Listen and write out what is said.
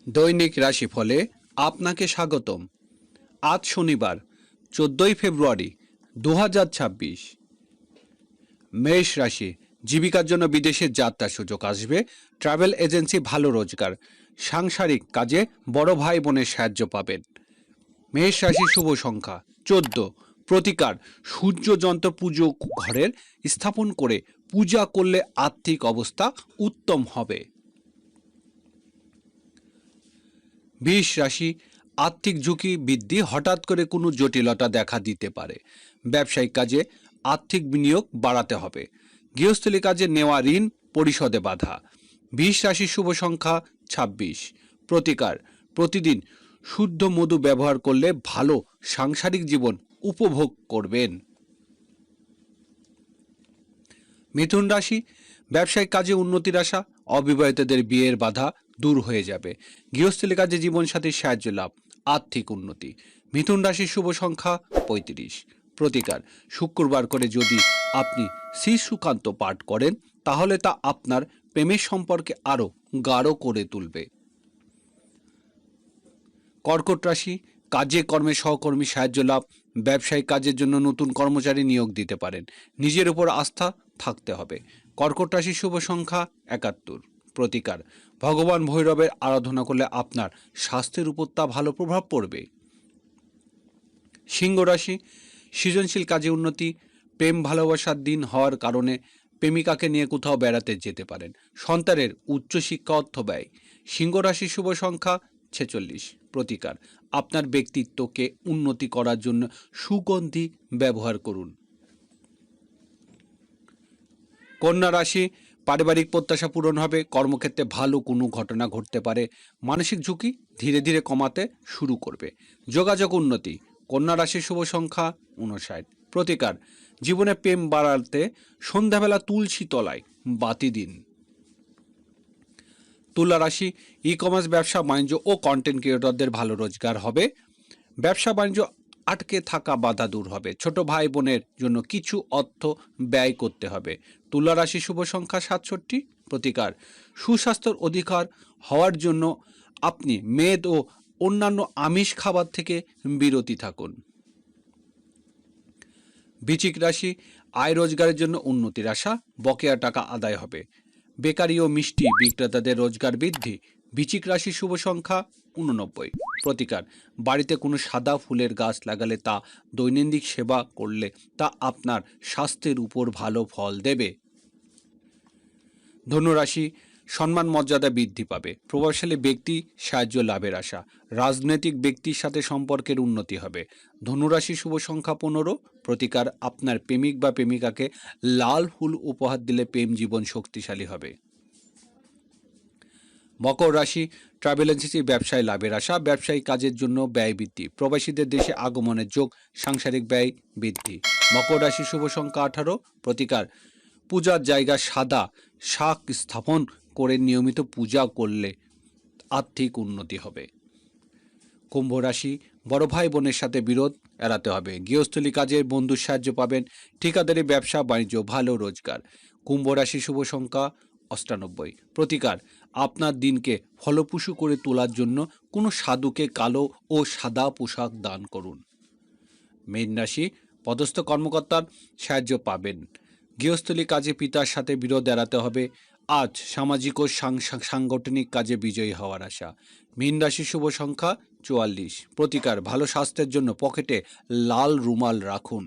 দৈনিক রাশিফলে আপনাকে স্বাগতম। আজ শনিবার 14ই ফেব্রুয়ারি 2026। মেষ রাশি, জীবিকার জন্য বিদেশে যাত্রার সুযোগ আসবে। ট্রাভেল এজেন্সি ভালো রোজগার। সাংসারিক কাজে বড় ভাই বোনের সাহায্য পাবেন। মেষ রাশি শুভ সংখ্যা 14। প্রতিকার, সূর্য যন্ত্র পুজো ঘরের স্থাপন করে পূজা করলে আর্থিক অবস্থা উত্তম হবে। বৃষ রাশি, আর্থিক ঝুঁকি বৃদ্ধি, হঠাৎ করে কোনো জটিলতা দেখা দিতে পারে। ব্যবসায়িক কাজে আর্থিক বিনিয়োগ বাড়াতে হবে। গৃহস্থলী কাজে নেওয়া ঋণ পরিশোধে বাধা। বৃষ রাশি শুভ সংখ্যা 26। প্রতিকার, প্রতিদিন শুদ্ধ মধু ব্যবহার করলে ভালো সাংসারিক জীবন উপভোগ করবেন। মিথুন রাশি, ব্যবসায়িক কাজে উন্নতির আশা, অবিবাহিতদের বিয়ের বাধা দূর হয়ে যাবে। গৃহস্থলী কাজে জীবনসাথীর সাহায্য লাভ, আর্থিক উন্নতি। মিথুন রাশির শুভ সংখ্যা 35। প্রতিকার, শুক্রবার করে যদি আপনি শ্রী সুকান্ত পাঠ করেন তাহলে তা আপনার প্রেমের সম্পর্কে আরও গাঢ় করে তুলবে। কর্কট রাশি, কাজে কর্মে সহকর্মী সাহায্য লাভ, ব্যবসায়িক কাজের জন্য নতুন কর্মচারী নিয়োগ দিতে পারেন। নিজের উপর আস্থা থাকতে হবে। কর্কট রাশির শুভ সংখ্যা 71। প্রতিকার, ভগবান ভৈরবের আরাধনা করলে আপনার স্বাস্থ্যের উপর তা ভালো প্রভাব পড়বে। সিংহ রাশি, সৃজনশীল কাজে উন্নতি, প্রেম ভালোবাসার দিন হওয়ার কারণে প্রেমিকাকে নিয়ে কোথাও বেড়াতে যেতে পারেন। সন্তানের উচ্চশিক্ষা অর্থ ব্যয়। সিংহ রাশির শুভ সংখ্যা 46। প্রতিকার, আপনার ব্যক্তিত্বকে উন্নতি করার জন্য সুগন্ধি ব্যবহার করুন। কন্যা রাশি, পারিবারিক প্রত্যাশা পূরণ হবে। কর্মক্ষেত্রে ভালো কোনো ঘটনা ঘটতে পারে। মানসিক ঝুঁকি ধীরে ধীরে কমাতে শুরু করবে। যোগাযোগ উন্নতি। কন্যা রাশির শুভ সংখ্যা 59। প্রতিকার, জীবনে প্রেম বাড়াতে সন্ধ্যাবেলা তুলসী তলায় বাতি দিন। তুলা রাশি, ই কমার্স ব্যবসা বাণিজ্য ও কন্টেন্ট ক্রিয়েটরদের ভালো রোজগার হবে। ব্যবসা বাণিজ্য আটকে থাকা বাধা দূর হবে। ছোট ভাই বোনের জন্য কিছু অর্থ ব্যয় করতে হবে। তুলা রাশি শুভ সংখ্যা 67। প্রতিকার, সুস্বাস্থ্যের অধিকার হওয়ার জন্য আপনি মেদ ও অন্যান্য আমিষ খাবার থেকে বিরতি থাকুন। বৃশ্চিক রাশি, আয় রোজগারের জন্য উন্নতির আশা, বকেয়া টাকা আদায় হবে। বেকারি ও মিষ্টি বিক্রেতাদের রোজগার বৃদ্ধি। বৃশ্চিক রাশির শুভ সংখ্যা 89। প্রতিকার, বাড়িতে কোনো সাদা ফুলের গাছ লাগালে তা দৈনন্দিন সেবা করলে তা আপনার স্বাস্থ্যের উপর ভালো ফল দেবে। ধনুরাশি, সম্মান মর্যাদা বৃদ্ধি পাবে। প্রভাবশালী ব্যক্তি সাহায্য লাভের আশা। রাজনৈতিক ব্যক্তির সাথে সম্পর্কের উন্নতি হবে। ধনুরাশি শুভ সংখ্যা 15। প্রতিকার, আপনার প্রেমিক বা প্রেমিকাকে লাল ফুল উপহার দিলে প্রেম জীবন শক্তিশালী হবে। মকর রাশি, ট্রাভেল এজেন্সি ব্যবসায় লাভের আশা, ব্যবসায়িক কাজের জন্য ব্যয় বৃদ্ধি। প্রবাসীদের দেশে আগমনের যোগ, সাংসারিক ব্যয় বৃদ্ধি। মকর রাশি শুভ সংখ্যা 18। প্রতিকার, পূজার জায়গা সাদা শাক স্থাপন করে নিয়মিত পূজা করলে আর্থিক উন্নতি হবে। কুম্ভ রাশি, বড় ভাই বোনের সাথে বিরোধ এড়াতে হবে। গৃহস্থলী কাজে বন্ধুর সাহায্য পাবেন। ঠিকাদারি ব্যবসা বাণিজ্য ভালো রোজগার। কুম্ভ রাশি শুভ সংখ্যা 98। প্রতিকার, আপনার দিনকে ফলপ্রসূ করে তোলার জন্য কোনো সাধুকে কালো ও সাদা পোশাক দান করুন। মীন রাশি, পদস্থ কর্মকর্তার সাহায্য পাবেন। গৃহস্থলী কাজে পিতার সাথে বিরোধ এড়াতে হবে। আজ সামাজিক ও সাংগঠনিক কাজে বিজয়ী হওয়ার আশা। মীন রাশি শুভ সংখ্যা 44। প্রতিকার, ভালো স্বাস্থ্যের জন্য পকেটে লাল রুমাল রাখুন।